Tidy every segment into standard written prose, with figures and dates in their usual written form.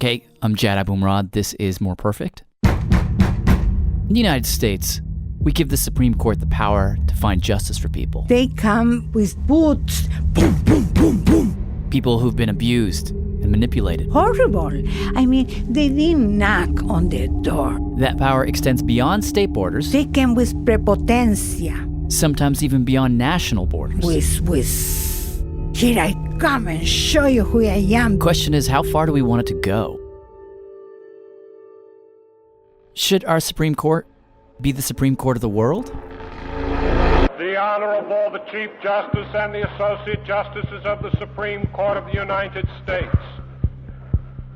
Hey, I'm Jad Abumrad. This is More Perfect. In the United States, we give the Supreme Court the power to find justice for people. They come with boots. Boom, boom, boom, boom. People who've been abused and manipulated. Horrible. I mean, they didn't knock on their door. That power extends beyond state borders. They came with prepotencia. Sometimes even beyond national borders. With, here I come and show you who I am. The question is, how far do we want it to go? Should our Supreme Court be the Supreme Court of the world? The Honorable, the Chief Justice and the Associate Justices of the Supreme Court of the United States.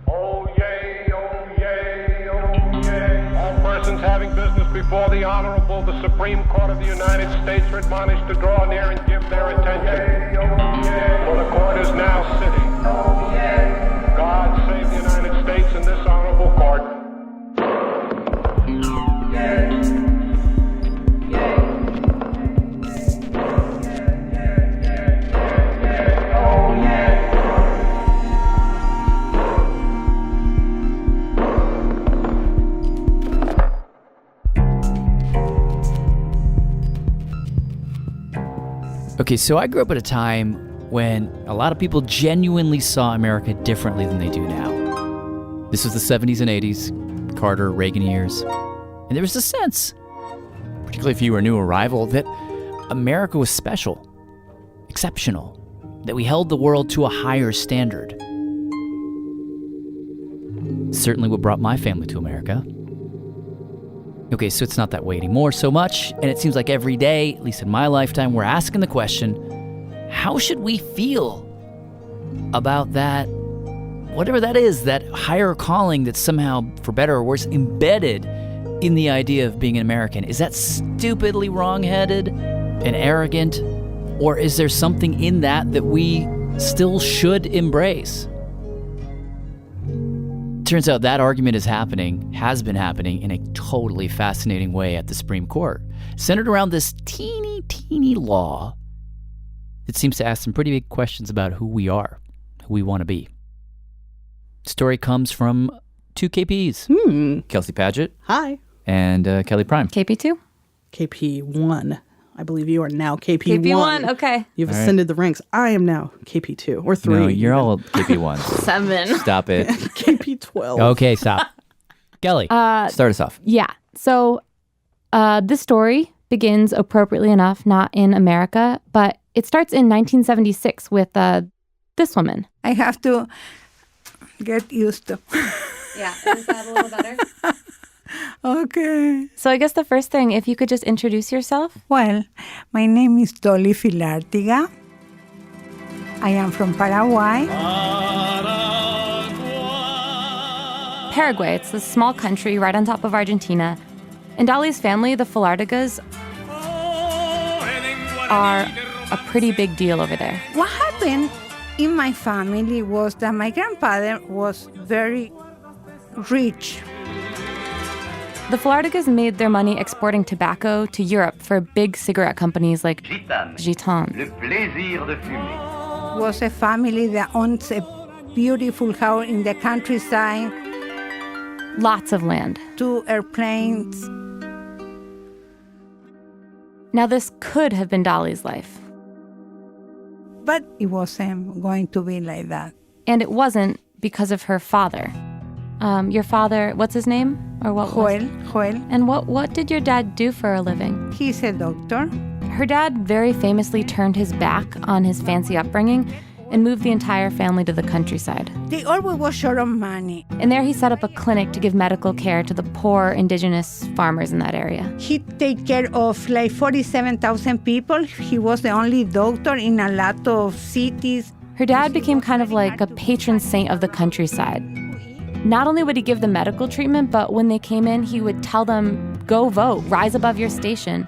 Oyez, oyez, oyez. All persons having business before the Honorable, the Supreme Court of the United States are admonished to draw near and give their attention. For the court is now sitting. God save the United States and this Honorable Court. Okay, so I grew up at a time when a lot of people genuinely saw America differently than they do now. This was the 70s and 80s, Carter, Reagan years. And there was a sense, particularly if you were a new arrival, that America was special, exceptional, that we held the world to a higher standard. Certainly what brought my family to America. Okay, so it's not that way anymore so much, and it seems like every day, at least in my lifetime, we're asking the question, how should we feel about that, whatever that is, that higher calling that's somehow, for better or worse, embedded in the idea of being an American? Is that stupidly wrong-headed and arrogant, or is there something in that that we still should embrace? Turns out that argument has been happening in a totally fascinating way at the Supreme Court, centered around this teeny law that seems to ask some pretty big questions about who we are, who we want to be. The story comes from two KPs, Kelsey Padgett. Hi. And Kelly Prime. KP2? KP1. I believe you are now KP1. KP1, okay. You've ascended the ranks. I am now KP2 or 3. No, you're all KP1. 7. Stop it. KP12. Okay, stop. Kelly, start us off. Yeah. So this story begins appropriately enough, not in America, but it starts in 1976 with this woman. I have to get used to. Yeah, is that a little better? Okay. So I guess the first thing, if you could just introduce yourself. Well, my name is Dolly Filartiga. I am from Paraguay. Paraguay, it's this small country right on top of Argentina. And Dolly's family, the Filartigas, are a pretty big deal over there. What happened in my family was that my grandfather was very rich. The Filartigas made their money exporting tobacco to Europe for big cigarette companies like Gitan. Le plaisir de fumer. It was a family that owns a beautiful house in the countryside. Lots of land. 2 airplanes. Now this could have been Dolly's life. But it wasn't going to be like that. And it wasn't because of her father. Your father, what's his name? Or what? Joel. And what did your dad do for a living? He's a doctor. Her dad very famously turned his back on his fancy upbringing and moved the entire family to the countryside. They always were short of money. And there he set up a clinic to give medical care to the poor indigenous farmers in that area. He take care of like 47,000 people. He was the only doctor in a lot of cities. Her dad became kind of like a patron saint of the countryside. Not only would he give them medical treatment, but when they came in, he would tell them, go vote, rise above your station.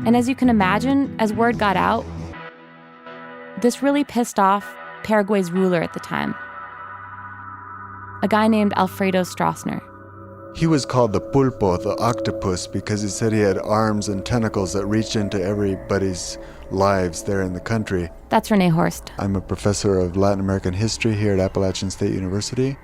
And as you can imagine, as word got out, this really pissed off Paraguay's ruler at the time, a guy named Alfredo Stroessner. He was called the pulpo, the octopus, because he said he had arms and tentacles that reached into everybody's lives there in the country. That's Renee Horst. I'm a professor of Latin American history here at Appalachian State University.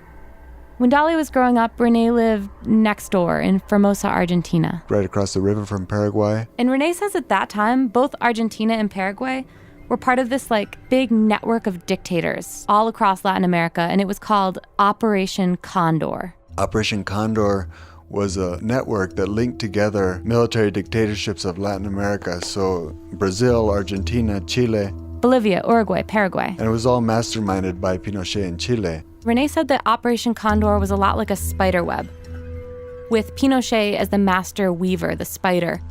When Dolly was growing up, Renee lived next door in Formosa, Argentina. Right across the river from Paraguay. And Renee says at that time, both Argentina and Paraguay were part of this big network of dictators all across Latin America, and it was called Operation Condor. Operation Condor was a network that linked together military dictatorships of Latin America. So Brazil, Argentina, Chile. Bolivia, Uruguay, Paraguay. And it was all masterminded by Pinochet in Chile. Renee said that Operation Condor was a lot like a spider web, with Pinochet as the master weaver, the spider.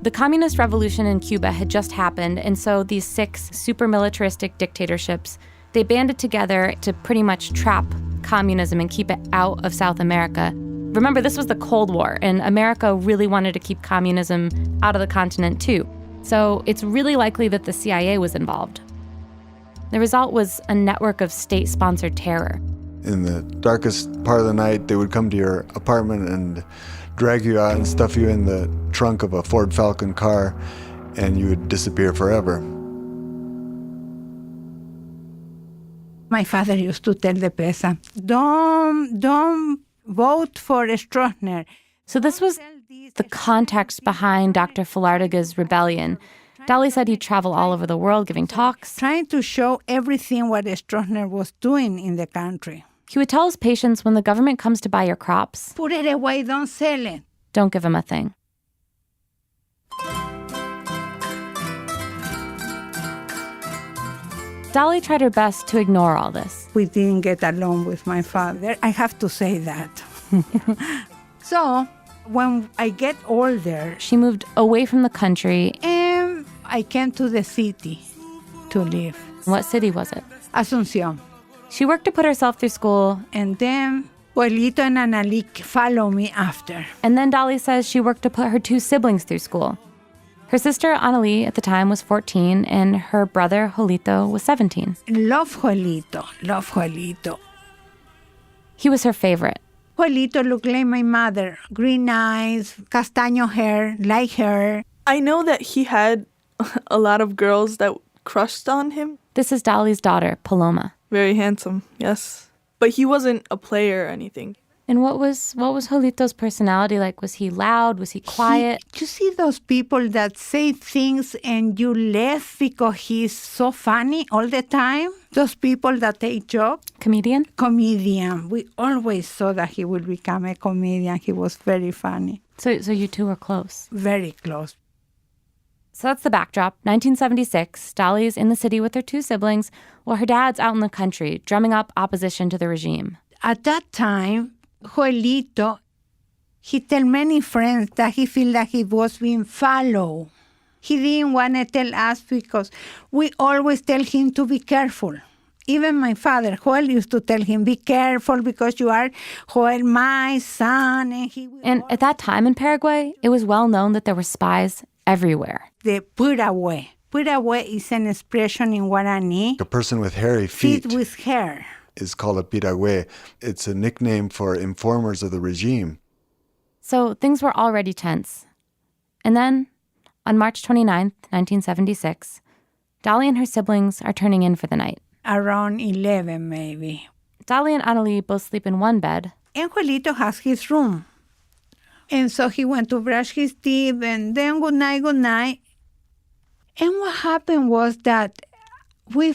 The communist revolution in Cuba had just happened, and so these 6 super militaristic dictatorships, they banded together to pretty much trap communism and keep it out of South America. Remember, this was the Cold War, and America really wanted to keep communism out of the continent too. So it's really likely that the CIA was involved. The result was a network of state-sponsored terror. In the darkest part of the night, they would come to your apartment and drag you out and stuff you in the trunk of a Ford Falcon car, and you would disappear forever. My father used to tell the peasants, don't vote for Stroessner. So this was the context behind Dr. Filartiga's rebellion. Dolly said he'd travel all over the world giving talks. Trying to show everything what Stroessner was doing in the country. He would tell his patients, when the government comes to buy your crops, put it away, don't sell it. Don't give them a thing. Dolly tried her best to ignore all this. We didn't get along with my father. I have to say that. So, when I get older, she moved away from the country. And I came to the city to live. What city was it? Asunción. She worked to put herself through school. And then Joelito and Analik follow me after. And then Dolly says she worked to put her 2 siblings through school. Her sister, Annalie, at the time was 14, and her brother, Joelito, was 17. Love Joelito. He was her favorite. Joelito looked like my mother. Green eyes, castaño hair, like her. I know that he had a lot of girls that crushed on him. This is Dolly's daughter, Paloma. Very handsome, yes. But he wasn't a player or anything. And what was Joelito's personality like? Was he loud? Was he quiet? You see those people that say things and you laugh because he's so funny all the time? Those people that take jokes? Comedian? Comedian. We always saw that he would become a comedian. He was very funny. So you two were close? Very close. So that's the backdrop. 1976, Dolly's in the city with her 2 siblings, while her dad's out in the country, drumming up opposition to the regime. At that time, Joelito, he tell many friends that he feel that he was being followed. He didn't want to tell us because we always tell him to be careful. Even my father, Joel, used to tell him, be careful because you are, Joel, my son. And at that time in Paraguay, it was well known that there were spies everywhere. The put away. Put away is an expression in Guarani. A person with hairy feet with hair is called a piragüe. It's a nickname for informers of the regime. So things were already tense. And then, on March 29th, 1976, Dolly and her siblings are turning in for the night. Around 11, maybe. Dolly and Annalie both sleep in one bed. And Joelito has his room. And so he went to brush his teeth, and then good night. And what happened was that we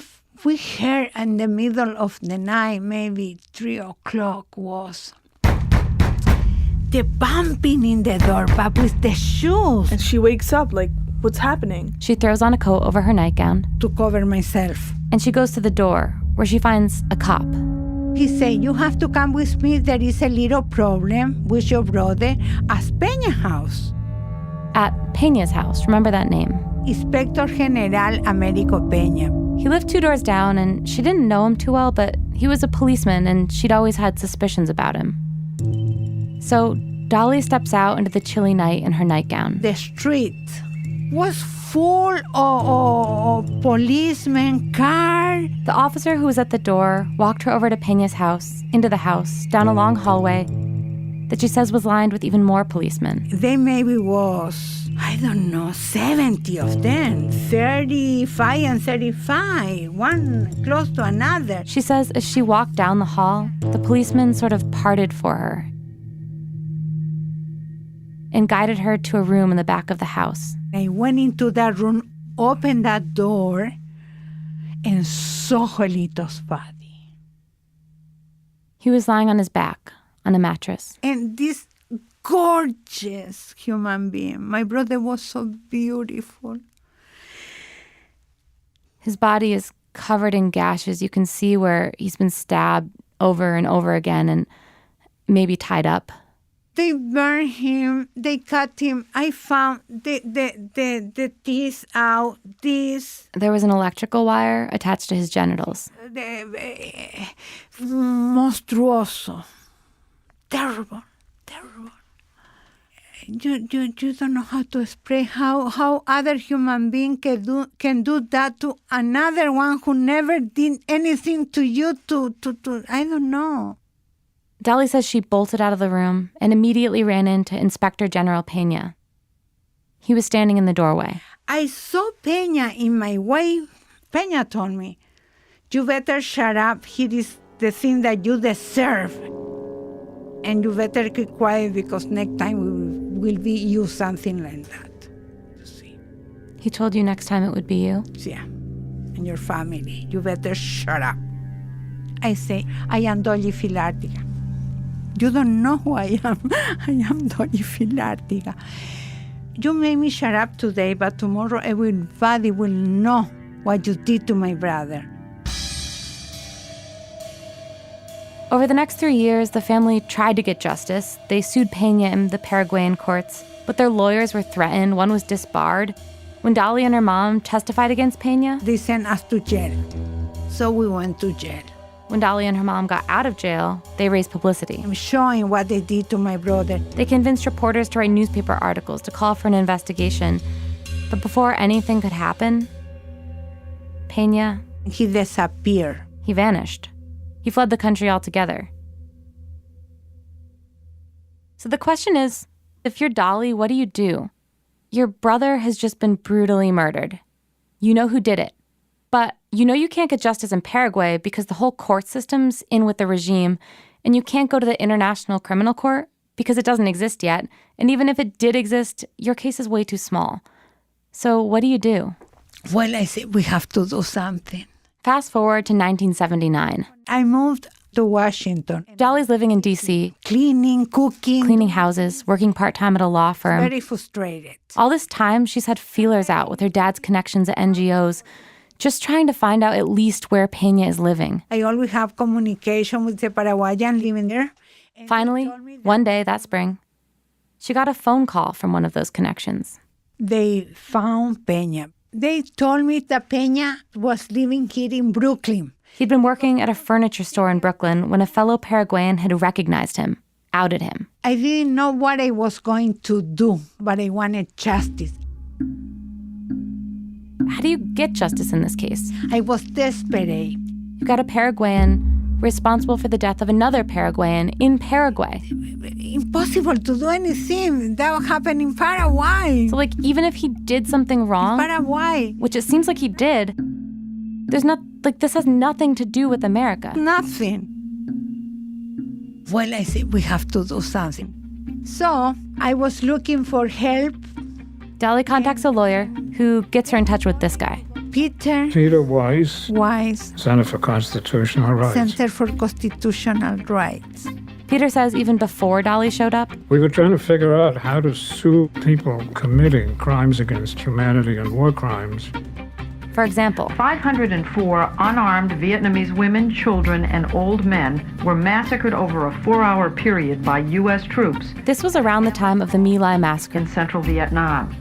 heard in the middle of the night, maybe 3 o'clock, was the bumping in the door, but with the shoes. And she wakes up like, what's happening? She throws on a coat over her nightgown to cover myself. And she goes to the door, where she finds a cop. He said, you have to come with me. There is a little problem with your brother at Peña's house. At Peña's house, remember that name. Inspector General Américo Peña. He lived 2 doors down, and she didn't know him too well, but he was a policeman, and she'd always had suspicions about him. So Dolly steps out into the chilly night in her nightgown. The street was full of policemen, car. The officer who was at the door walked her over to Peña's house, into the house, down a long hallway that she says was lined with even more policemen. They maybe was I don't know, 70 of them, 35 and 35, one close to another. She says as she walked down the hall, the policeman sort of parted for her and guided her to a room in the back of the house. I went into that room, opened that door, and saw Joelito's body. He was lying on his back on a mattress. And this gorgeous human being. My brother was so beautiful. His body is covered in gashes. You can see where he's been stabbed over and over again and maybe tied up. They burned him. They cut him. I found the teeth out. There was an electrical wire attached to his genitals. Monstruoso. Terrible. Terrible. You don't know how to explain how other human being can do that to another one who never did anything to you to I don't know. Dali says she bolted out of the room and immediately ran into Inspector General Peña. He was standing in the doorway. I saw Peña in my way. Peña told me, you better shut up. Here is the thing that you deserve. And you better keep quiet because next time will be you something like that. You see? He told you next time it would be you? Yeah, and your family. You better shut up. I say, I am Dolly Filartiga. You don't know who I am. I am Dolly Filartiga. You made me shut up today, but tomorrow everybody will know what you did to my brother. Over the next 3 years, the family tried to get justice. They sued Peña in the Paraguayan courts, but their lawyers were threatened. One was disbarred. When Dali and her mom testified against Peña, they sent us to jail. So we went to jail. When Dali and her mom got out of jail, they raised publicity. I'm showing what they did to my brother. They convinced reporters to write newspaper articles to call for an investigation. But before anything could happen, Peña... he disappeared. He vanished. He fled the country altogether. So the question is, if you're Dali, what do you do? Your brother has just been brutally murdered. You know who did it. But you know you can't get justice in Paraguay because the whole court system's in with the regime, and you can't go to the International Criminal Court because it doesn't exist yet. And even if it did exist, your case is way too small. So what do you do? Well, I said we have to do something. Fast forward to 1979. I moved to Washington. Dali's living in D.C. Cleaning, cooking. Cleaning houses, working part-time at a law firm. Very frustrated. All this time, she's had feelers out with her dad's connections at NGOs, just trying to find out at least where Peña is living. I always have communication with the Paraguayan living there. Finally, one day that spring, she got a phone call from one of those connections. They found Peña. They told me that Peña was living here in Brooklyn. He'd been working at a furniture store in Brooklyn when a fellow Paraguayan had recognized him, outed him. I didn't know what I was going to do, but I wanted justice. How do you get justice in this case? I was desperate. You got a Paraguayan responsible for the death of another Paraguayan in Paraguay. Impossible to do anything. That happened in Paraguay. So, even if he did something wrong, Paraguay, which it seems like he did, there's not, this has nothing to do with America. Nothing. Well, I said we have to do something. So, I was looking for help. Dali contacts a lawyer who gets her in touch with this guy. Peter Oyez, Center for Constitutional Rights. Center for Constitutional Rights. Peter says even before Dali showed up, we were trying to figure out how to sue people committing crimes against humanity and war crimes. For example, 504 unarmed Vietnamese women, children, and old men were massacred over a 4-hour period by U.S. troops. This was around the time of the My Lai massacre in central Vietnam.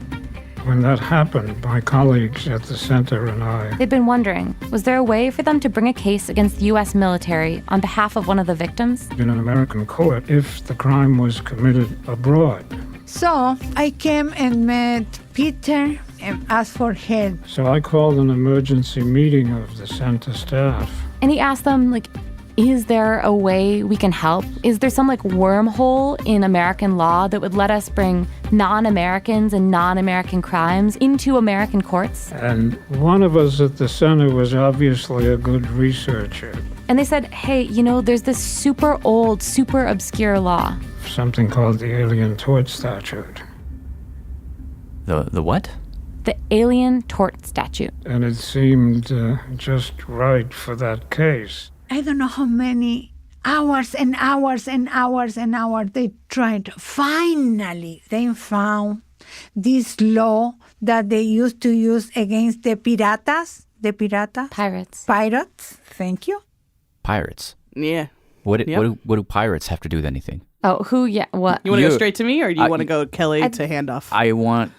When that happened, my colleagues at the center and I... they'd been wondering, was there a way for them to bring a case against the U.S. military on behalf of one of the victims? In an American court, if the crime was committed abroad. So I came and met Peter and asked for help. So I called an emergency meeting of the center staff. And he asked them, Is there a way we can help? Is there some wormhole in American law that would let us bring non-Americans and non-American crimes into American courts? And one of us at the center was obviously a good researcher. And they said, hey, there's this super old, super obscure law. Something called the Alien Tort Statute. The what? The Alien Tort Statute. And it seemed just right for that case. I don't know how many hours and hours and hours and hours they tried. Finally, they found this law that they used to use against the piratas. The piratas? Pirates. Pirates. Thank you. Pirates. Yeah. What do pirates have to do with anything? Oh, who? Yeah, what? You want to go straight to me, or do you want to go Kelly to handoff? I want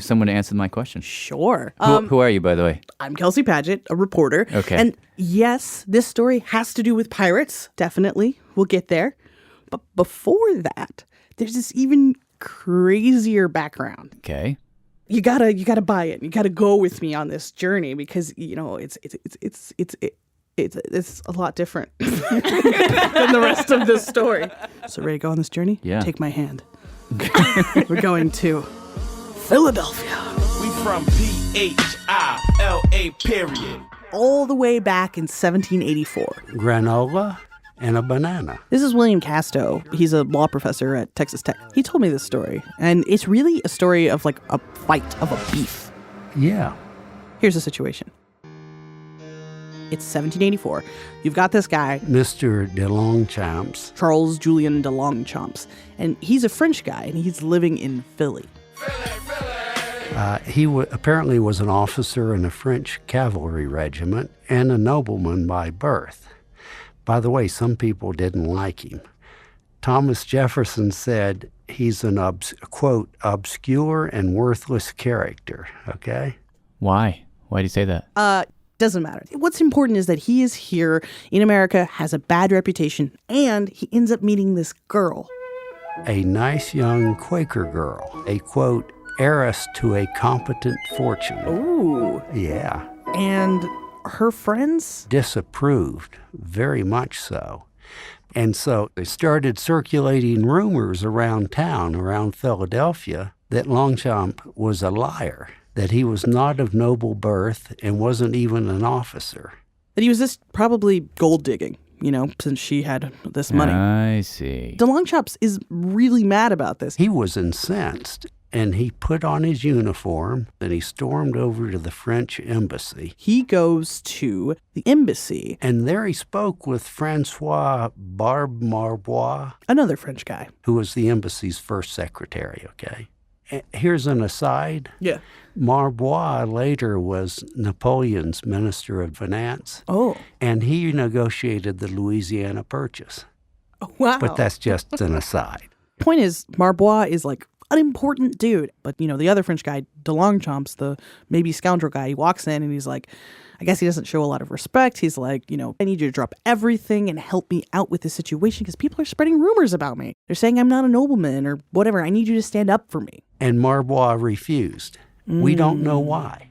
someone to answer my question. Sure. Who are you, by the way? I'm Kelsey Padgett, a reporter. Okay. And yes, this story has to do with pirates. Definitely. We'll get there. But before that, there's this even crazier background. Okay. You gotta buy it. You gotta go with me on this journey because it's a lot different than the rest of this story. So ready to go on this journey? Yeah. Take my hand. We're going to Philadelphia. We from P-H-I-L-A period. All the way back in 1784. Granola and a banana. This is William Casto. He's a law professor at Texas Tech. He told me this story, and it's really a story of a fight, of a beef. Yeah. Here's the situation. It's 1784. You've got this guy, Mr. de Longchamps. Charles Julien de Longchamps, and he's a French guy, and he's living in Philly. He apparently was an officer in a French cavalry regiment and a nobleman by birth. By the way, some people didn't like him. Thomas Jefferson said he's an, quote, obscure and worthless character, okay? Why? Why do you say that? Doesn't matter. What's important is that he is here in America, has a bad reputation, and he ends up meeting this girl. A nice young Quaker girl, a, quote, heiress to a competent fortune. Ooh. Yeah. And her friends? Disapproved, very much so. And so they started circulating rumors around town, around Philadelphia, that Longchamp was a liar, that he was not of noble birth and wasn't even an officer. That he was just probably gold digging, since she had this money. I see. De Longchamps is really mad about this. He was incensed, and he put on his uniform, and he stormed over to the French embassy. He goes to the embassy. And there he spoke with Francois Marbois. Another French guy. Who was the embassy's first secretary, okay? Here's an aside. Yeah. Marbois later was Napoleon's Minister of Finance. Oh. And he negotiated the Louisiana Purchase. Oh, wow. But that's just an aside. Point is, Marbois is an important dude. But, the other French guy, de Longchamps, the maybe scoundrel guy, he walks in and he's like, I guess he doesn't show a lot of respect. He's like, I need you to drop everything and help me out with this situation because people are spreading rumors about me. They're saying I'm not a nobleman or whatever. I need you to stand up for me. And Marbois refused. We don't know why.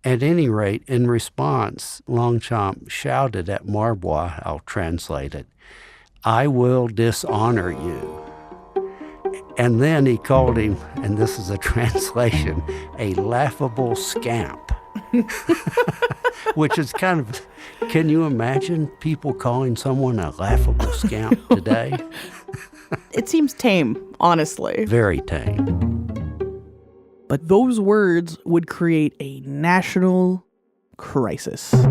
At any rate, in response, Longchamp shouted at Marbois, I'll translate it, I will dishonor you. And then he called him, and this is a translation, a laughable scamp. Which is kind of, can you imagine people calling someone a laughable scamp today? It seems tame, honestly. Very tame. But those words would create a national crisis. In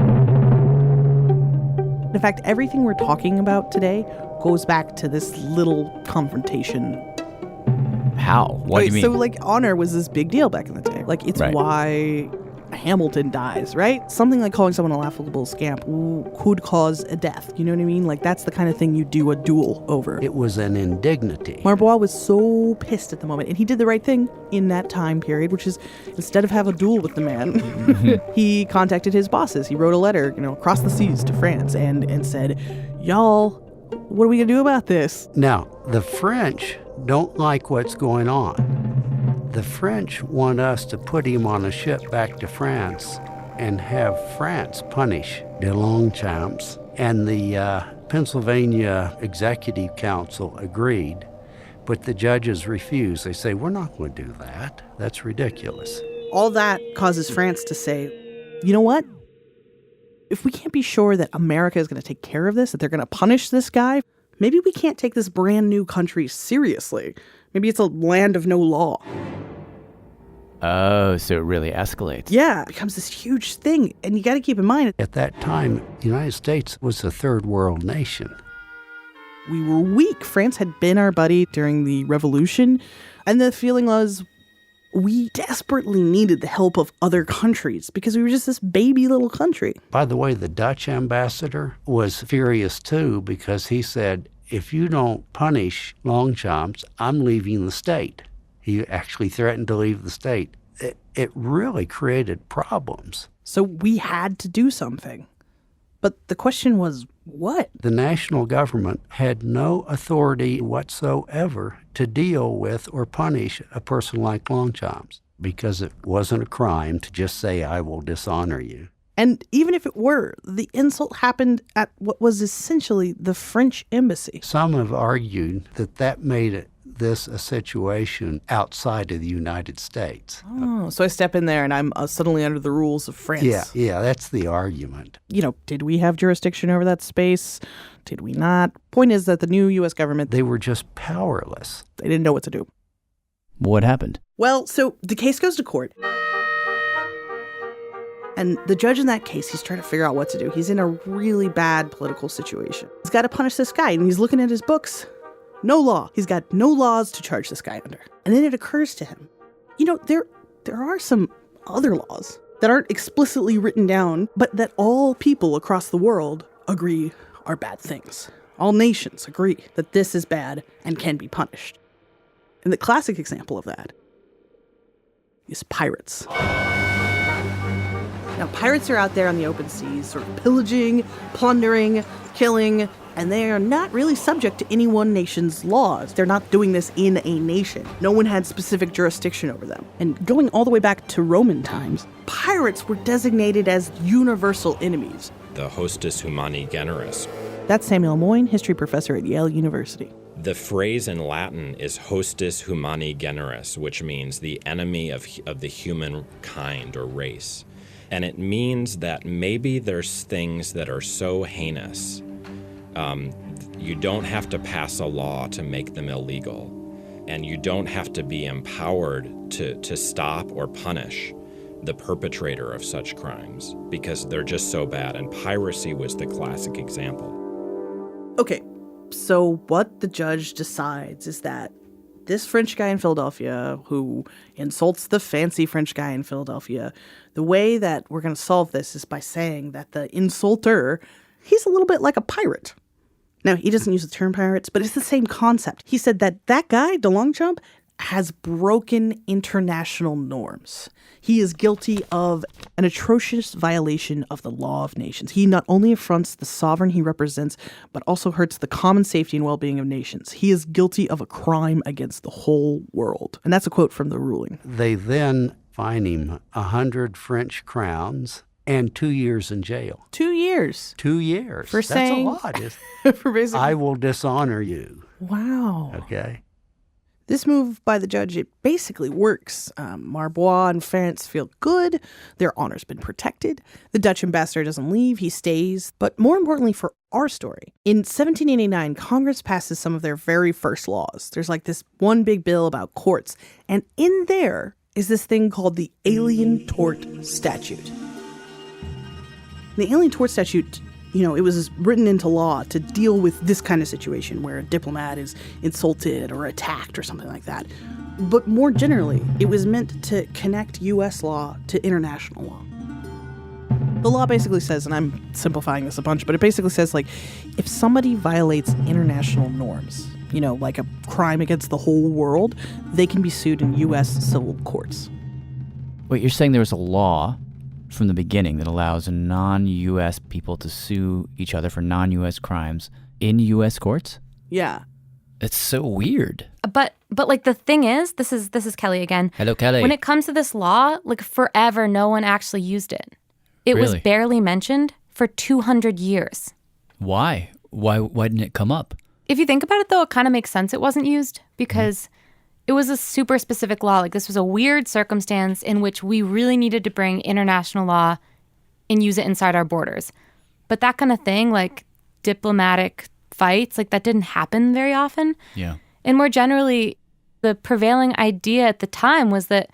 fact, everything we're talking about today goes back to this little confrontation. How? What do you mean? So, honor was this big deal back in the day. It's right. Why Hamilton dies, right? Something like calling someone a laughable scamp could cause a death. You know what I mean? That's the kind of thing you do a duel over. It was an indignity. Marbois was so pissed at the moment, and he did the right thing in that time period, which is instead of have a duel with the man, he contacted his bosses. He wrote a letter, across the seas to France and said, y'all, what are we going to do about this? Now, the French don't like what's going on. The French want us to put him on a ship back to France and have France punish de Longchamps. And the Pennsylvania Executive Council agreed, but the judges refused. They say, we're not going to do that. That's ridiculous. All that causes France to say, you know what? If we can't be sure that America is going to take care of this, that they're going to punish this guy, maybe we can't take this brand new country seriously. Maybe it's a land of no law. Oh, so it really escalates. Yeah, it becomes this huge thing. And you got to keep in mind, At that time, the United States was a third world nation. we were weak. France had been our buddy during the revolution. And the feeling was we desperately needed the help of other countries because we were just this baby little country. By the way, the Dutch ambassador was furious too because he said, if you don't punish Longchamps, I'm leaving the state. He actually threatened to leave the state. It really created problems. So we had to do something. But the question was, what? The national government had no authority whatsoever to deal with or punish a person like Longchamps because it wasn't a crime to just say, I will dishonor you. And even if it were, the insult happened at what was essentially the French embassy. Some have argued that made this a situation outside of the United States. Oh, so I step in there and I'm suddenly under the rules of France. Yeah, that's the argument. You know, did we have jurisdiction over that space? Did we not? Point is that the new U.S. government, They were just powerless. they didn't know what to do. What happened? Well, so the case goes to court. And the judge in that case, he's trying to figure out what to do. He's in a really bad political situation. He's got to punish this guy, and he's looking at his books. No law. He's got no laws to charge this guy under. And then it occurs to him, you know, there are some other laws that aren't explicitly written down, but that all people across the world agree are bad things. All nations agree that this is bad and can be punished. And the classic example of that is pirates. Now, pirates are out there on the open seas, sort of pillaging, plundering, killing, and they are not really subject to any one nation's laws. They're not doing this in a nation. No one had specific jurisdiction over them. And going all the way back to Roman times, pirates were designated as universal enemies. The hostis humani generis. That's Samuel Moyne, history professor at Yale University. The phrase in Latin is hostis humani generis, which means the enemy of the human kind or race. And it means that maybe there's things that are so heinous, you don't have to pass a law to make them illegal. And you don't have to be empowered to stop or punish the perpetrator of such crimes because they're just so bad. And piracy was the classic example. Okay, so what the judge decides is that this French guy in Philadelphia who insults the fancy French guy in Philadelphia, the way that we're going to solve this is by saying that the insulter, he's a little bit like a pirate. Now, he doesn't use the term pirates, but it's the same concept. He said that guy, de Longchamp, has broken international norms. He is guilty of an atrocious violation of the law of nations. He not only affronts the sovereign he represents, but also hurts the common safety and well-being of nations. He is guilty of a crime against the whole world. And that's a quote from the ruling. They then fine him 100 French crowns and 2 years in jail. 2 years? 2 years. For That's saying, a lot. for basically, I will dishonor you. Wow. Okay. This move by the judge, it basically works. Marbois and France feel good. Their honor's been protected. The Dutch ambassador doesn't leave. He stays. But more importantly for our story, in 1789, Congress passes some of their very first laws. There's like this one big bill about courts. And in there is this thing called the Alien Tort Statute. The Alien Tort Statute, you know, it was written into law to deal with this kind of situation where a diplomat is insulted or attacked or something like that. But more generally, it was meant to connect U.S. law to international law. The law basically says, and I'm simplifying this a bunch, but it basically says, like, if somebody violates international norms, you know, like a crime against the whole world, they can be sued in U.S. civil courts. Wait, you're saying there was a law from the beginning that allows non-U.S. people to sue each other for non-U.S. crimes in U.S. courts? Yeah. It's so weird. But like the thing is, this is Kelly again. Hello, Kelly. When it comes to this law, like forever, no one actually used it. It was barely mentioned for 200 years. Why? Why didn't it come up? If you think about it, though, it kind of makes sense it wasn't used because it was a super specific law. Like, this was a weird circumstance in which we really needed to bring international law and use it inside our borders. But that kind of thing, like diplomatic fights, like that didn't happen very often. Yeah. And more generally, the prevailing idea at the time was that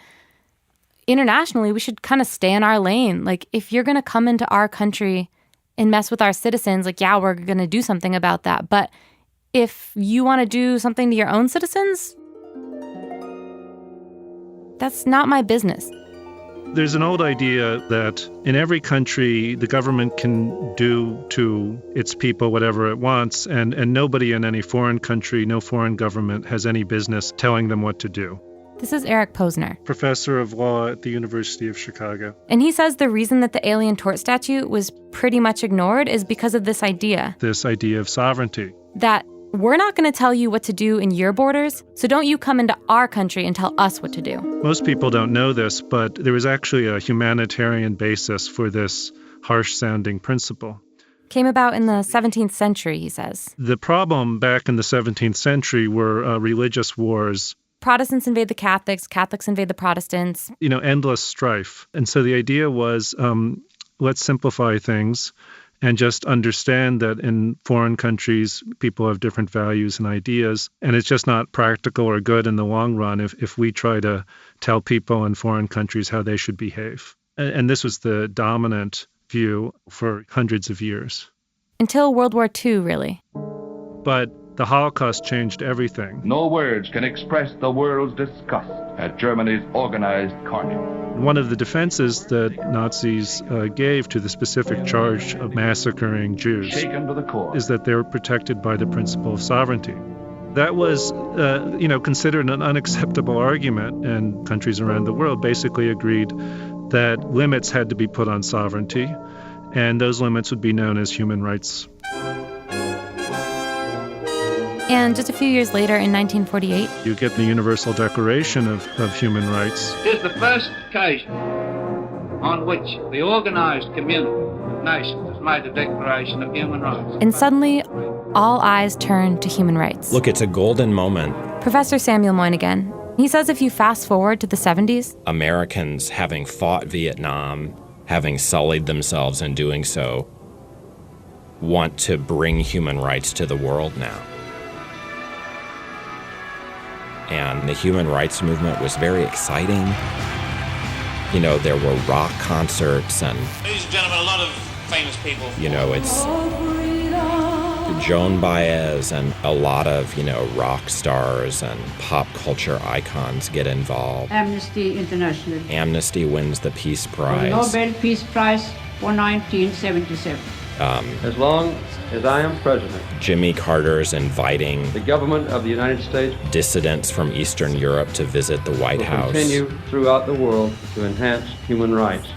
internationally, we should kind of stay in our lane. Like, if you're going to come into our country and mess with our citizens, like, yeah, we're going to do something about that. But if you want to do something to your own citizens, that's not my business. There's an old idea that in every country, the government can do to its people whatever it wants, and nobody in any foreign country, no foreign government has any business telling them what to do. This is Eric Posner, professor of law at the University of Chicago. And he says the reason that the Alien Tort Statute was pretty much ignored is because of this idea. This idea of sovereignty. That we're not going to tell you what to do in your borders, so don't you come into our country and tell us what to do. Most people don't know this, but there was actually a humanitarian basis for this harsh-sounding principle. Came about in the 17th century, he says. The problem back in the 17th century were religious wars. Protestants invade the Catholics, Catholics invade the Protestants. Endless strife. And so the idea was, let's simplify things and just understand that in foreign countries, people have different values and ideas, and it's just not practical or good in the long run if we try to tell people in foreign countries how they should behave. And this was the dominant view for hundreds of years. Until World War II, really. But the Holocaust changed everything. No words can express the world's disgust at Germany's organized carnage. One of the defenses that Nazis gave to the specific charge of massacring Jews Shaken to the core. is that they were protected by the principle of sovereignty. That was, considered an unacceptable argument, and countries around the world basically agreed that limits had to be put on sovereignty, and those limits would be known as human rights. And just a few years later, in 1948, you get the Universal Declaration of Human Rights. It is the first occasion on which the organized community of nations has made a Declaration of Human Rights. And suddenly, all eyes turn to human rights. Look, it's a golden moment. Professor Samuel Moynihan, he says if you fast forward to the 70s, Americans, having fought Vietnam, having sullied themselves in doing so, want to bring human rights to the world now. And the human rights movement was very exciting. There were rock concerts and... Ladies and gentlemen, a lot of famous people. It's Joan Baez and a lot of, rock stars and pop culture icons get involved. Amnesty International. Amnesty wins the Peace Prize. The Nobel Peace Prize for 1977. As long as I am president, Jimmy Carter's inviting the government of the United States, dissidents from Eastern Europe to visit the White House. Continue throughout the world to enhance human rights.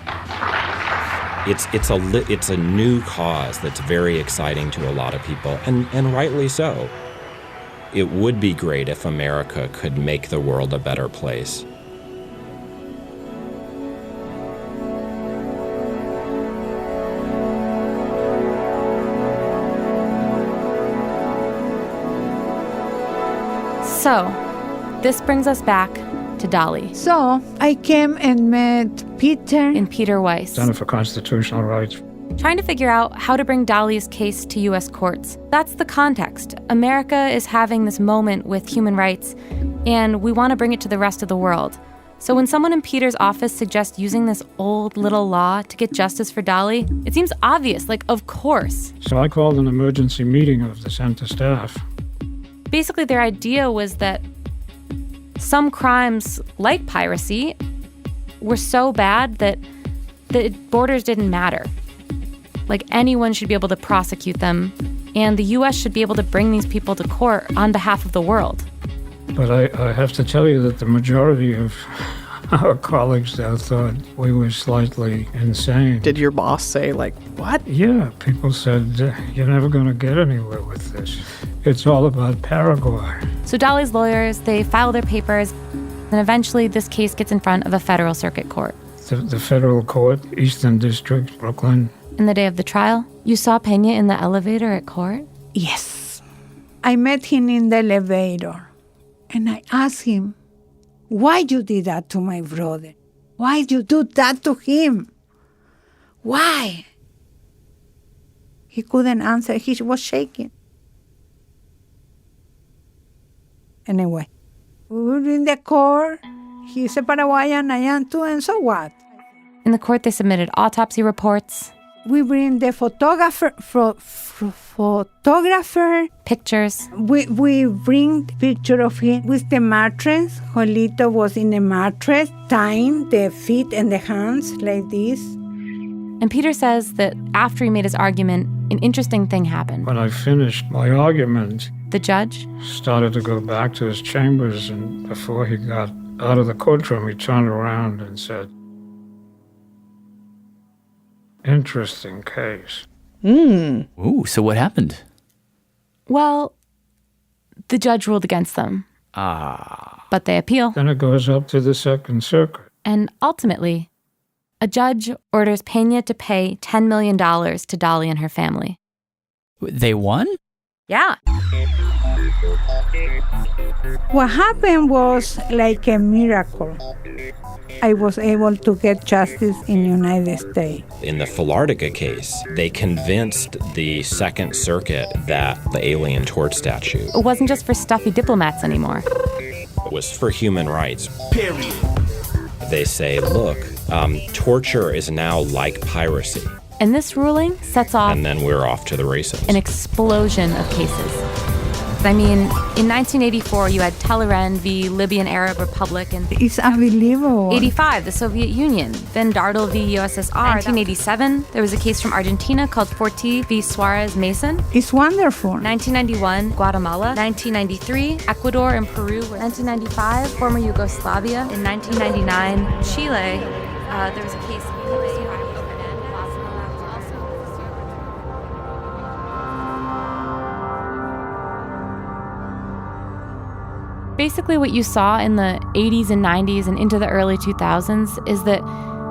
It's a new cause that's very exciting to a lot of people, and rightly so. It would be great if America could make the world a better place. So, this brings us back to Dolly. So, I came and met Peter. And Peter Weiss. Center for Constitutional Rights. Trying to figure out how to bring Dolly's case to U.S. courts. That's the context. America is having this moment with human rights, and we want to bring it to the rest of the world. So when someone in Peter's office suggests using this old little law to get justice for Dolly, it seems obvious, of course. So I called an emergency meeting of the center staff. Basically, their idea was that some crimes, like piracy, were so bad that the borders didn't matter. Anyone should be able to prosecute them, and the U.S. should be able to bring these people to court on behalf of the world. But I have to tell you that the majority of our colleagues there thought we were slightly insane. Did your boss say, what? Yeah, people said, you're never going to get anywhere with this. It's all about Paraguay. So Dolly's lawyers, they file their papers, and eventually this case gets in front of a federal circuit court. The federal court, Eastern District, Brooklyn. In the day of the trial, you saw Peña in the elevator at court? Yes. I met him in the elevator, and I asked him, why you did that to my brother? Why you do that to him? Why? He couldn't answer. He was shaking. Anyway, we were in the court. He's a Paraguayan, I am too, and so what? In the court, they submitted autopsy reports. We bring the photographer, pictures. We bring picture of him with the mattress. Joelito was in a mattress, tying the feet and the hands like this. And Peter says that after he made his argument, an interesting thing happened. When I finished my argument, the judge started to go back to his chambers, and before he got out of the courtroom, he turned around and said, "Interesting case." Ooh, so what happened? Well, the judge ruled against them. But they appeal. Then it goes up to the Second Circuit. And ultimately, a judge orders Peña to pay $10 million to Dolly and her family. They won? Yeah. What happened was like a miracle. I was able to get justice in the United States. In the Filartica case, they convinced the Second Circuit that the Alien Tort Statute It wasn't just for stuffy diplomats anymore. was for human rights. Period. They say, look, torture is now like piracy. And this ruling sets off And then we're off to the races. an explosion of cases. I mean, in 1984, you had Talleyrand v. Libyan Arab Republic, and It's unbelievable. 85, the Soviet Union, then Dartel v. USSR. 1987, there was a case from Argentina called Forti v. Suarez Mason. It's wonderful. 1991, Guatemala. 1993, Ecuador and Peru. 1995, former Yugoslavia. In 1999, Chile. There was a case. Basically, what you saw in the 80s and 90s and into the early 2000s is that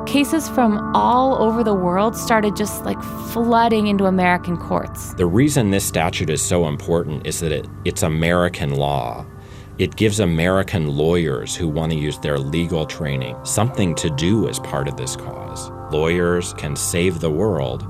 cases from all over the world started just like flooding into American courts. The reason this statute is so important is that it's American law. It gives American lawyers who want to use their legal training something to do as part of this cause. Lawyers can save the world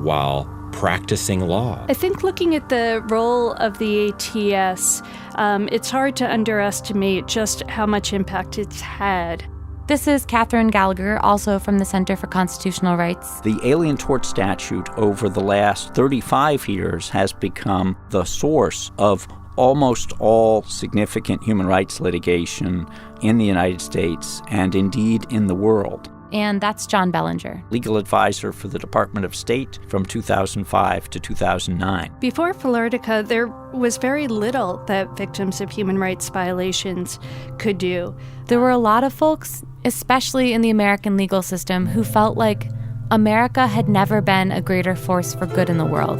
while practicing law. I think looking at the role of the A.T.S., it's hard to underestimate just how much impact it's had. This is Catherine Gallagher, also from the Center for Constitutional Rights. The Alien Tort Statute over the last 35 years has become the source of almost all significant human rights litigation in the United States and indeed in the world. And that's John Bellinger, legal advisor for the Department of State from 2005 to 2009. Before Filartica, there was very little that victims of human rights violations could do. There were a lot of folks, especially in the American legal system, who felt like America had never been a greater force for good in the world.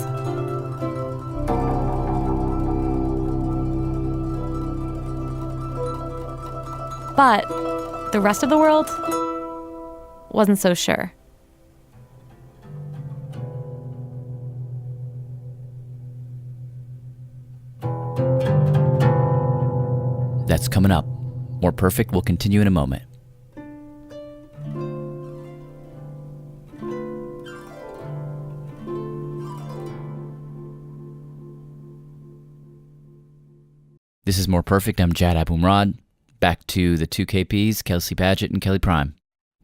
But the rest of the world wasn't so sure. That's coming up. More Perfect will continue in a moment. This is More Perfect. I'm Jad Abumrad. Back to the two KPs, Kelsey Padgett and Kelly Prime.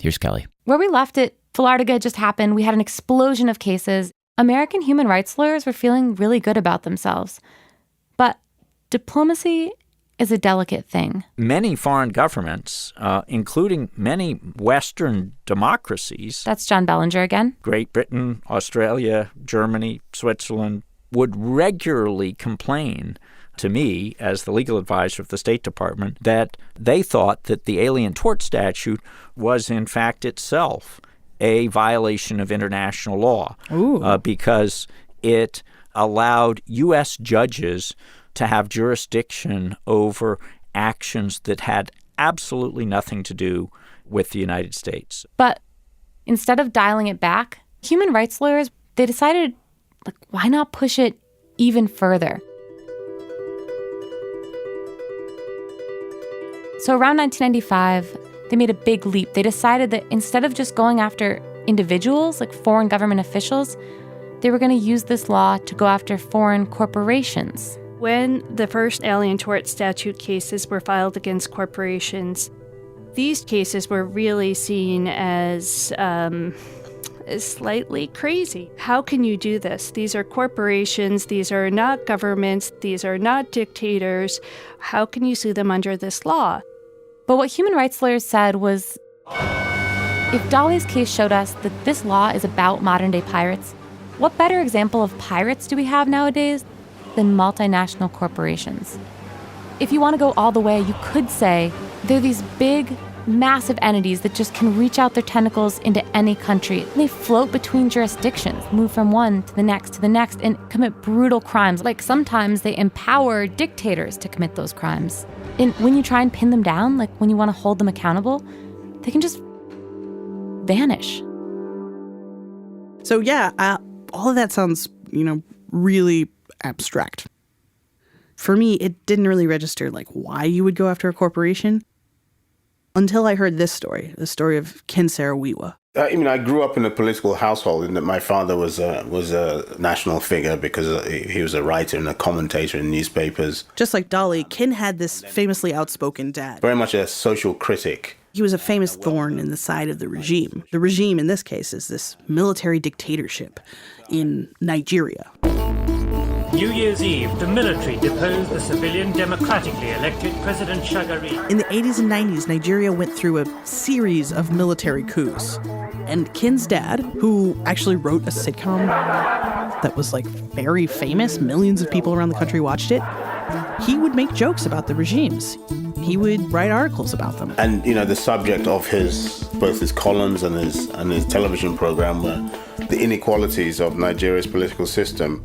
Here's Kelly. Where we left it, Filartica just happened. We had an explosion of cases. American human rights lawyers were feeling really good about themselves. But diplomacy is a delicate thing. Many foreign governments, including many Western democracies— that's John Bellinger again— Great Britain, Australia, Germany, Switzerland, would regularly complain to me as the legal advisor of the State Department that they thought that the Alien Tort Statute was in fact itself a violation of international law because it allowed U.S. judges to have jurisdiction over actions that had absolutely nothing to do with the United States. But instead of dialing it back, human rights lawyers, they decided, like, why not push it even further. So around 1995, they made a big leap. They decided that instead of just going after individuals, like foreign government officials, they were going to use this law to go after foreign corporations. When the first Alien Tort Statute cases were filed against corporations, these cases were really seen as slightly crazy. How can you do this? These are corporations. These are not governments. These are not dictators. How can you sue them under this law? But what human rights lawyers said was, if Dolly's case showed us that this law is about modern-day pirates, what better example of pirates do we have nowadays than multinational corporations? If you want to go all the way, you could say they're these big, massive entities that just can reach out their tentacles into any country. They float between jurisdictions, move from one to the next, and commit brutal crimes. Like sometimes they empower dictators to commit those crimes. And when you try and pin them down, like when you want to hold them accountable, they can just vanish. So yeah, all of that sounds, really abstract. For me, it didn't really register like why you would go after a corporation until I heard this story, the story of Ken Saro-Wiwa. I grew up in a political household in that my father was a national figure because he was a writer and a commentator in newspapers. Just like Dolly, Ken had this famously outspoken dad. Very much a social critic. He was a famous thorn in the side of the regime. The regime in this case is this military dictatorship in Nigeria. New Year's Eve, the military deposed the civilian democratically elected President Shagari. In the 80s and 90s, Nigeria went through a series of military coups. And Ken's dad, who actually wrote a sitcom that was very famous, millions of people around the country watched it, he would make jokes about the regimes. He would write articles about them. And, the subject of both his columns and his television program were the inequalities of Nigeria's political system.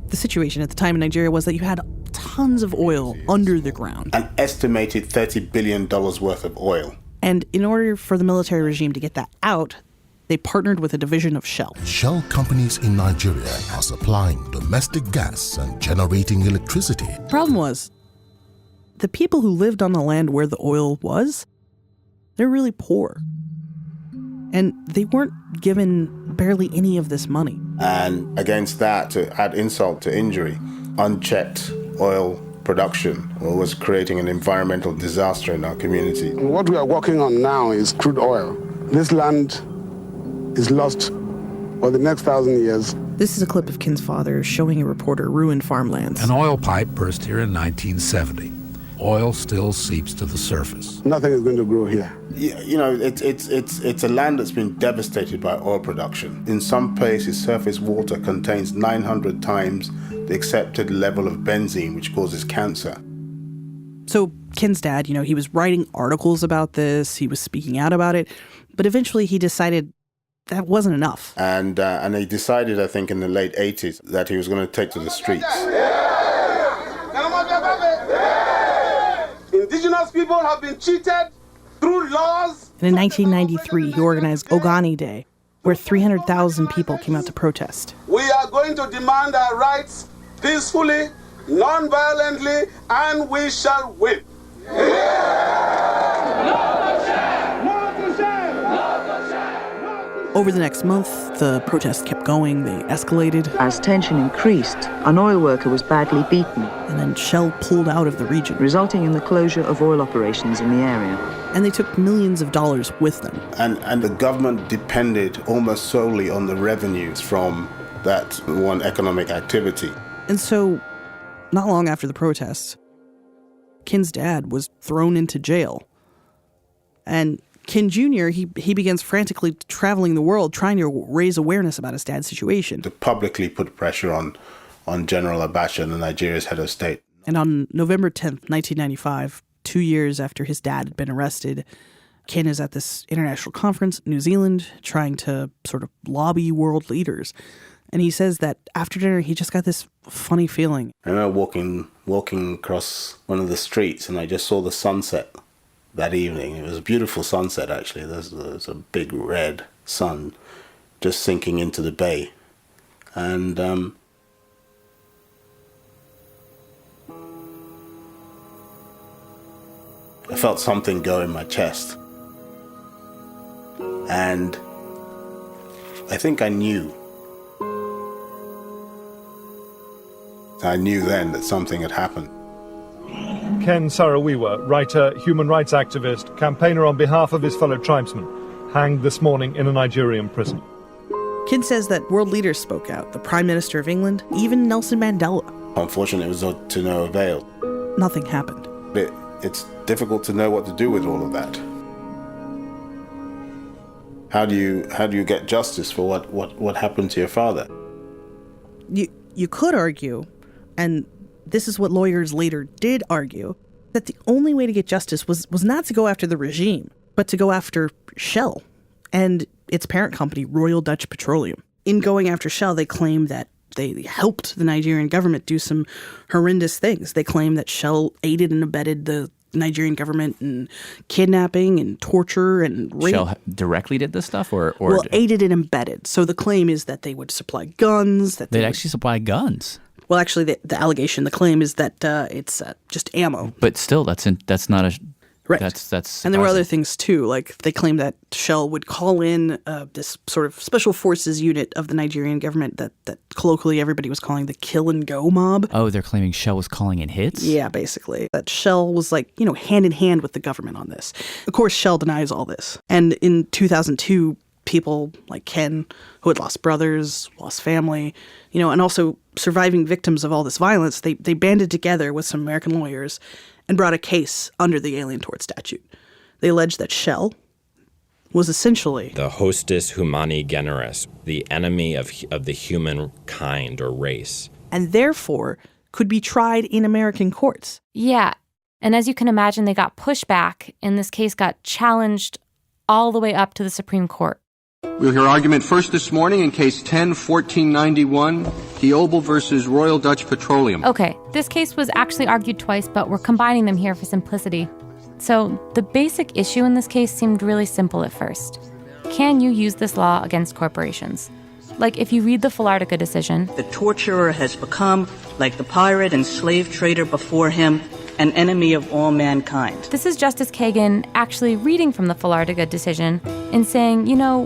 The situation at the time in Nigeria was that you had tons of oil under the ground. An estimated $30 billion worth of oil. And in order for the military regime to get that out, they partnered with a division of Shell. Shell companies in Nigeria are supplying domestic gas and generating electricity. The problem was, the people who lived on the land where the oil was, they're really poor. And they weren't given barely any of this money. And against that, to add insult to injury, unchecked oil production was creating an environmental disaster in our community. What we are working on now is crude oil. This land is lost for the next 1,000 years. This is a clip of Ken's father showing a reporter ruined farmlands. An oil pipe burst here in 1970. Oil still seeps to the surface. Nothing is going to grow here. It's a land that's been devastated by oil production. In some places, surface water contains 900 times the accepted level of benzene, which causes cancer. So Ken's dad, he was writing articles about this. He was speaking out about it. But eventually he decided that wasn't enough. And he decided, I think, in the late 80s that he was going to take to the streets. Indigenous people have been cheated through laws. And in 1993, he organized Ogani Day, where 300,000 people came out to protest. We are going to demand our rights peacefully, non-violently, and we shall win. Over the next month, the protests kept going. They escalated. As tension increased, an oil worker was badly beaten. And then Shell pulled out of the region, resulting in the closure of oil operations in the area. And they took millions of dollars with them. And the government depended almost solely on the revenues from that one economic activity. And so, not long after the protests, Ken's dad was thrown into jail. And Ken Jr., he begins frantically traveling the world trying to raise awareness about his dad's situation. To publicly put pressure on General Abacha, the Nigeria's head of state. And on November 10th, 1995, 2 years after his dad had been arrested, Ken is at this international conference in New Zealand trying to sort of lobby world leaders. And he says that after dinner, he just got this funny feeling. I remember walking across one of the streets and I just saw the sunset. That evening. It was a beautiful sunset, actually. There's a big red sun just sinking into the bay. And I felt something go in my chest. And I think I knew. I knew then that something had happened. Ken Saro-Wiwa, writer, human rights activist, campaigner on behalf of his fellow tribesmen, hanged this morning in a Nigerian prison. Ken says that world leaders spoke out, the Prime Minister of England, even Nelson Mandela. Unfortunately, it was to no avail. Nothing happened. It's difficult to know what to do with all of that. How do you get justice for what happened to your father? You could argue, and this is what lawyers later did argue, that the only way to get justice was not to go after the regime, but to go after Shell and its parent company, Royal Dutch Petroleum. In going after Shell, they claimed that they helped the Nigerian government do some horrendous things. They claimed that Shell aided and abetted the Nigerian government in kidnapping and torture and rape. Shell directly did this stuff, or well, aided and embedded. So the claim is that they would supply guns. That they'd actually supply guns. Well, actually, the allegation, the claim is that it's just ammo. But still, that's not a... Right. That's and there were other things, too. Like, they claim that Shell would call in this sort of special forces unit of the Nigerian government that colloquially everybody was calling the kill and go mob. Oh, they're claiming Shell was calling in hits? Yeah, basically. That Shell was hand in hand with the government on this. Of course, Shell denies all this. And in 2002, people like Ken, who had lost brothers, lost family, and also surviving victims of all this violence, they banded together with some American lawyers and brought a case under the Alien Tort Statute. They alleged that Shell was essentially the hostis humani generis, the enemy of the human kind or race, and therefore could be tried in American courts. Yeah, and as you can imagine, they got pushed back, and this case got challenged all the way up to the Supreme Court. We'll hear argument first this morning in Case 10-1491, Kiobel versus Royal Dutch Petroleum. Okay, this case was actually argued twice, but we're combining them here for simplicity. So the basic issue in this case seemed really simple at first. Can you use this law against corporations? Like if you read the Filartiga decision, the torturer has become, like the pirate and slave trader before him, an enemy of all mankind. This is Justice Kagan actually reading from the Filartiga decision and saying,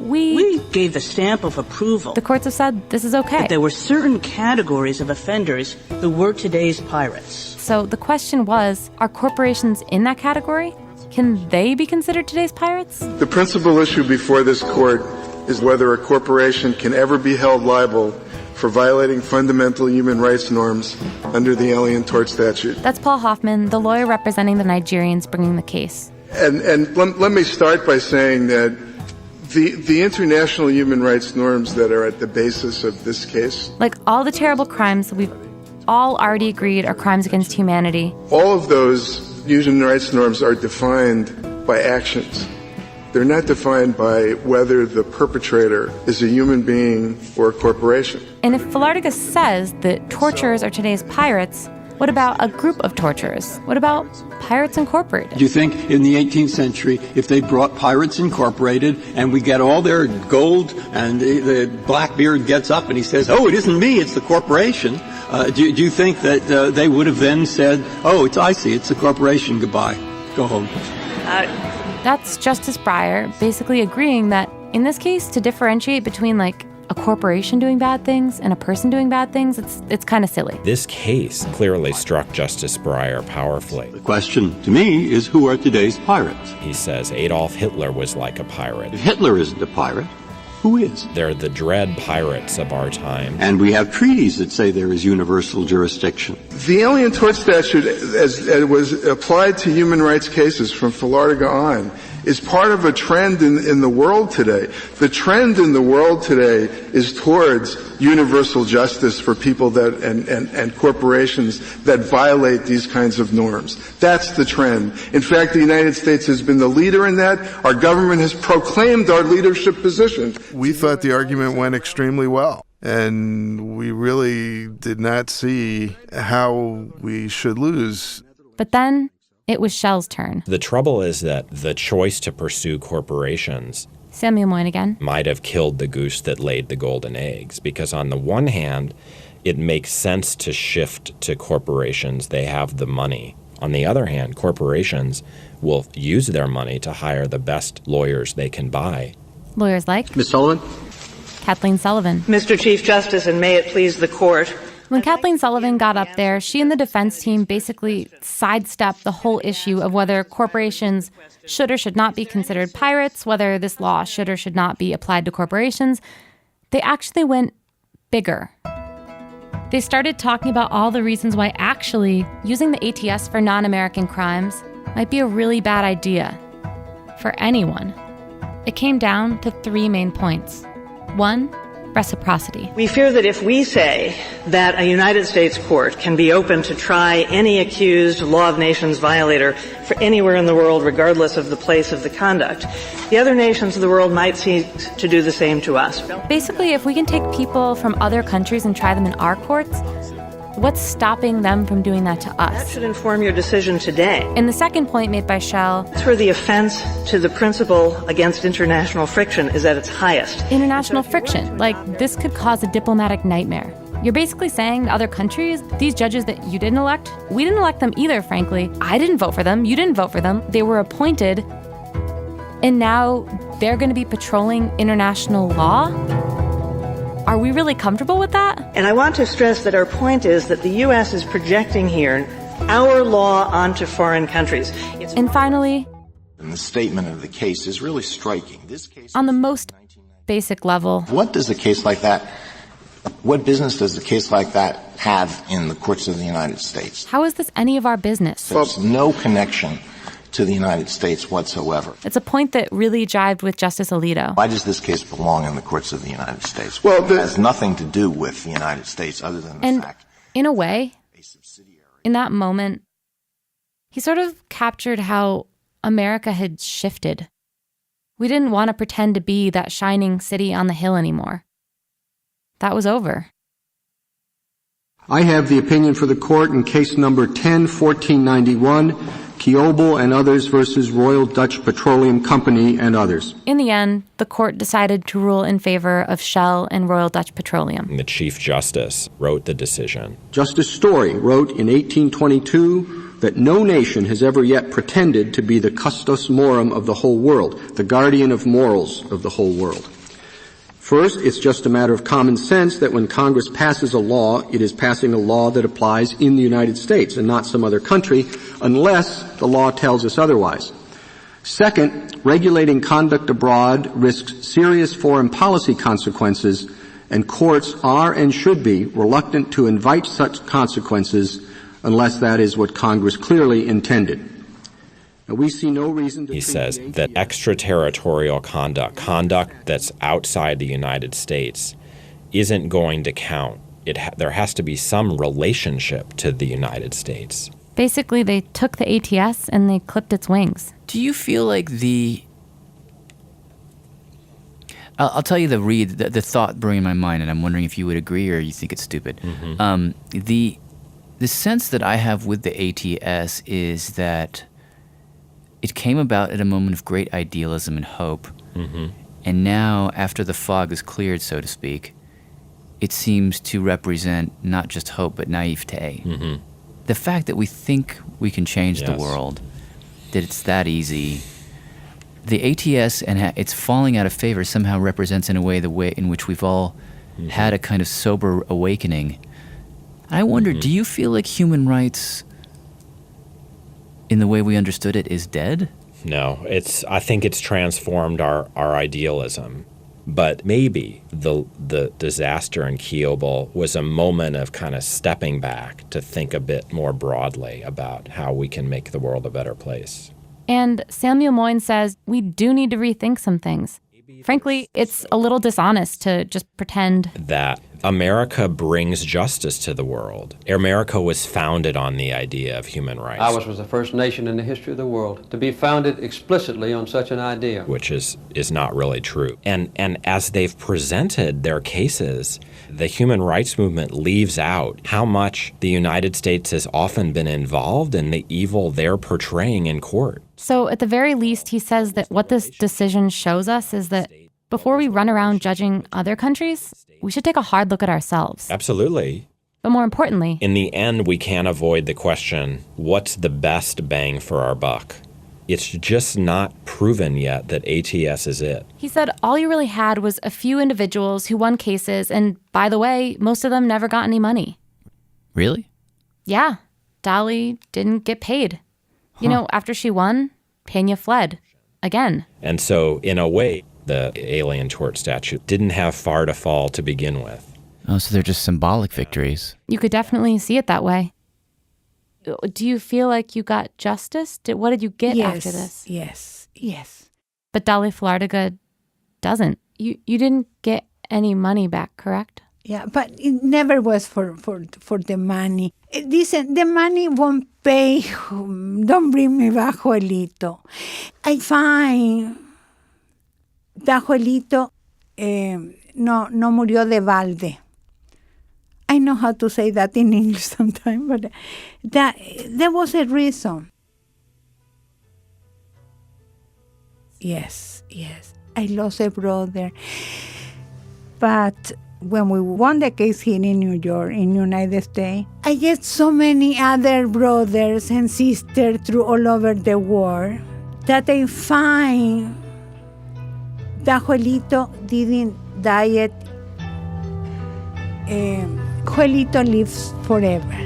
we gave the stamp of approval. The courts have said this is okay. But there were certain categories of offenders who were today's pirates. So the question was, are corporations in that category? Can they be considered today's pirates? The principal issue before this court is whether a corporation can ever be held liable for violating fundamental human rights norms under the Alien Tort Statute. That's Paul Hoffman, the lawyer representing the Nigerians bringing the case. And let me start by saying that the international human rights norms that are at the basis of this case, like all the terrible crimes that we've all already agreed are crimes against humanity, all of those human rights norms are defined by actions. They're not defined by whether the perpetrator is a human being or a corporation. And if Filartiga says that torturers are today's pirates, what about a group of torturers? What about Pirates Incorporated? Do you think in the 18th century, if they brought Pirates Incorporated and we get all their gold and the Blackbeard gets up and he says, oh, it isn't me, it's the corporation, do you think that they would have then said, oh, I see, it's the corporation, goodbye, go home? That's Justice Breyer basically agreeing that in this case, to differentiate between a corporation doing bad things and a person doing bad things, it's kind of silly. This case clearly struck Justice Breyer powerfully. The question to me is, who are today's pirates? He says Adolf Hitler was like a pirate. If Hitler isn't a pirate, who is? They're the dread pirates of our time. And we have treaties that say there is universal jurisdiction. The Alien Tort Statute, as it was applied to human rights cases from Filartiga on, is part of a trend in the world today. The trend in the world today is towards universal justice for people that and corporations that violate these kinds of norms. That's the trend. In fact, the United States has been the leader in that. Our government has proclaimed our leadership position. We thought the argument went extremely well, and we really did not see how we should lose. But then it was Shell's turn. The trouble is that the choice to pursue corporations Samuel Moynihan might have killed the goose that laid the golden eggs, because on the one hand, it makes sense to shift to corporations. They have the money. On the other hand, corporations will use their money to hire the best lawyers they can buy. Lawyers like Ms. Sullivan? Kathleen Sullivan. Mr. Chief Justice, and may it please the court. When Kathleen Sullivan got up there, she and the defense team basically sidestepped the whole issue of whether corporations should or should not be considered pirates, whether this law should or should not be applied to corporations. They actually went bigger. They started talking about all the reasons why actually using the A.T.S. for non-American crimes might be a really bad idea for anyone. It came down to 3 main points. 1, reciprocity. We fear that if we say that a United States court can be open to try any accused law of nations violator for anywhere in the world, regardless of the place of the conduct, the other nations of the world might seek to do the same to us. Basically, if we can take people from other countries and try them in our courts, what's stopping them from doing that to us? That should inform your decision today. And the second point made by Shell. That's where the offense to the principle against international friction is at its highest. International friction. Like, this could cause a diplomatic nightmare. You're basically saying to other countries, these judges that you didn't elect, we didn't elect them either, frankly. I didn't vote for them. You didn't vote for them. They were appointed. And now they're going to be patrolling international law? Are we really comfortable with that? And I want to stress that our point is that the U.S. is projecting here our law onto foreign countries. And finally, and the statement of the case is really striking. This case, on the most basic level, what business does a case like that have in the courts of the United States? How is this any of our business? There's no connection to the United States whatsoever. It's a point that really jived with Justice Alito. Why does this case belong in the courts of the United States? Well, it has nothing to do with the United States other than the fact. In a way, in that moment, he sort of captured how America had shifted. We didn't want to pretend to be that shining city on the hill anymore. That was over. I have the opinion for the court in case number 10-1491, Kiobel and others versus Royal Dutch Petroleum Company and others. In the end, the court decided to rule in favor of Shell and Royal Dutch Petroleum. The Chief Justice wrote the decision. Justice Story wrote in 1822 that no nation has ever yet pretended to be the custos morum of the whole world, the guardian of morals of the whole world. First, it's just a matter of common sense that when Congress passes a law, it is passing a law that applies in the United States and not some other country, unless the law tells us otherwise. Second, regulating conduct abroad risks serious foreign policy consequences, and courts are and should be reluctant to invite such consequences unless that is what Congress clearly intended. We see no reason to He says that extraterritorial conduct that's outside the United States, isn't going to count. There has to be some relationship to the United States. Basically, they took the A.T.S. and they clipped its wings. Do you feel like I'll tell you the thought brewing in my mind, and I'm wondering if you would agree or you think it's stupid. Mm-hmm. The sense that I have with the A.T.S. is that it came about at a moment of great idealism and hope. Mm-hmm. And now, after the fog is cleared, so to speak, it seems to represent not just hope, but naivete. Mm-hmm. The fact that we think we can change the world, that it's that easy. The A.T.S. and its falling out of favor somehow represents in a way the way in which we've all had a kind of sober awakening. I wonder, do you feel like human rights, in the way we understood it, is dead? No, I think it's transformed our idealism. But maybe the disaster in Kiobel was a moment of kind of stepping back to think a bit more broadly about how we can make the world a better place. And Samuel Moyne says we do need to rethink some things. Frankly, it's a little dishonest to just pretend that America brings justice to the world. America was founded on the idea of human rights. Ours was the first nation in the history of the world to be founded explicitly on such an idea. Which is not really true. And as they've presented their cases, the human rights movement leaves out how much the United States has often been involved in the evil they're portraying in court. So at the very least, he says that what this decision shows us is that before we run around judging other countries, we should take a hard look at ourselves. Absolutely. But more importantly, in the end, we can't avoid the question, what's the best bang for our buck? It's just not proven yet that A.T.S. is it. He said all you really had was a few individuals who won cases, and by the way, most of them never got any money. Really? Yeah. Dolly didn't get paid. You know, after she won, Peña fled. Again. And so, in a way, the Alien Tort Statute didn't have far to fall to begin with. Oh, so they're just symbolic victories. You could definitely see it that way. Do you feel like you got justice? What did you get after this? Yes. But Dolly Flártega doesn't. You didn't get any money back, correct? Yeah, but it never was for the money. Listen, the money won't pay. Don't bring me back, Joelito. I find that Joelito no murió de balde. I know how to say that in English sometimes, but there was a reason. Yes. I lost a brother. But when we won the case here in New York, in the United States, I get so many other brothers and sisters through all over the world that I find that Joelito didn't die. Joelito lives forever.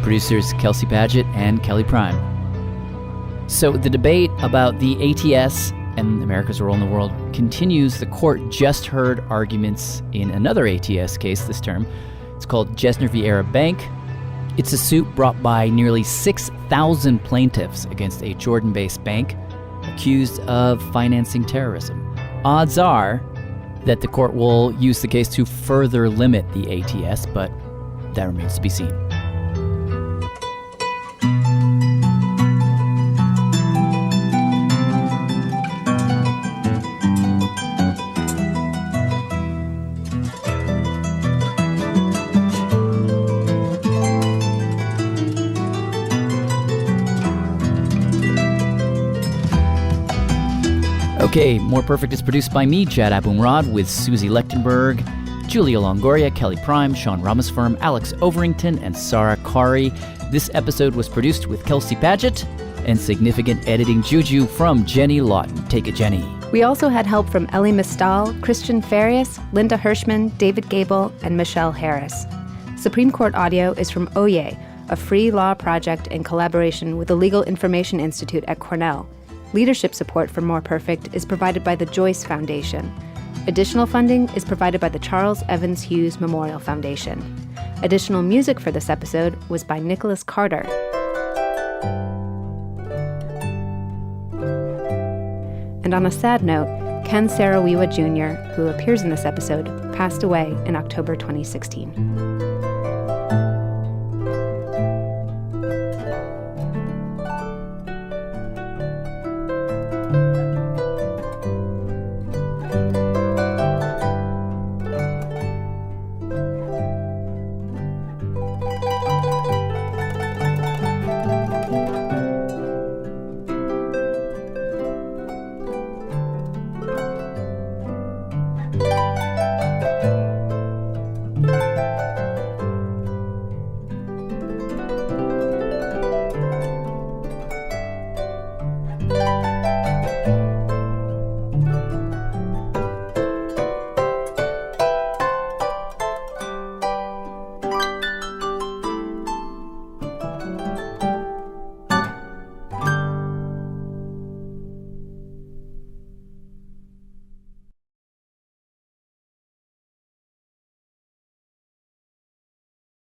Producers Kelsey Padgett and Kelly Prime. So the debate about the A.T.S. and America's role in the world continues. The court just heard arguments in another A.T.S. case this term. It's called Jesner v. Arab Bank. It's a suit brought by nearly 6,000 plaintiffs against a Jordan-based bank accused of financing terrorism. Odds are that the court will use the case to further limit the A.T.S., but that remains to be seen. Okay, More Perfect is produced by me, Jad Abumrad, with Susie Lechtenberg, Julia Longoria, Kelly Prime, Sean Ramaswamy, Alex Overington, and Sarah Kari. This episode was produced with Kelsey Padgett and significant editing juju from Jenny Lawton. Take it, Jenny. We also had help from Ellie Mistal, Christian Farias, Linda Hirschman, David Gable, and Michelle Harris. Supreme Court audio is from Oyez, a free law project in collaboration with the Legal Information Institute at Cornell. Leadership support for More Perfect is provided by the Joyce Foundation. Additional funding is provided by the Charles Evans Hughes Memorial Foundation. Additional music for this episode was by Nicholas Carter. And on a sad note, Ken Sarawiwa Jr., who appears in this episode, passed away in October 2016.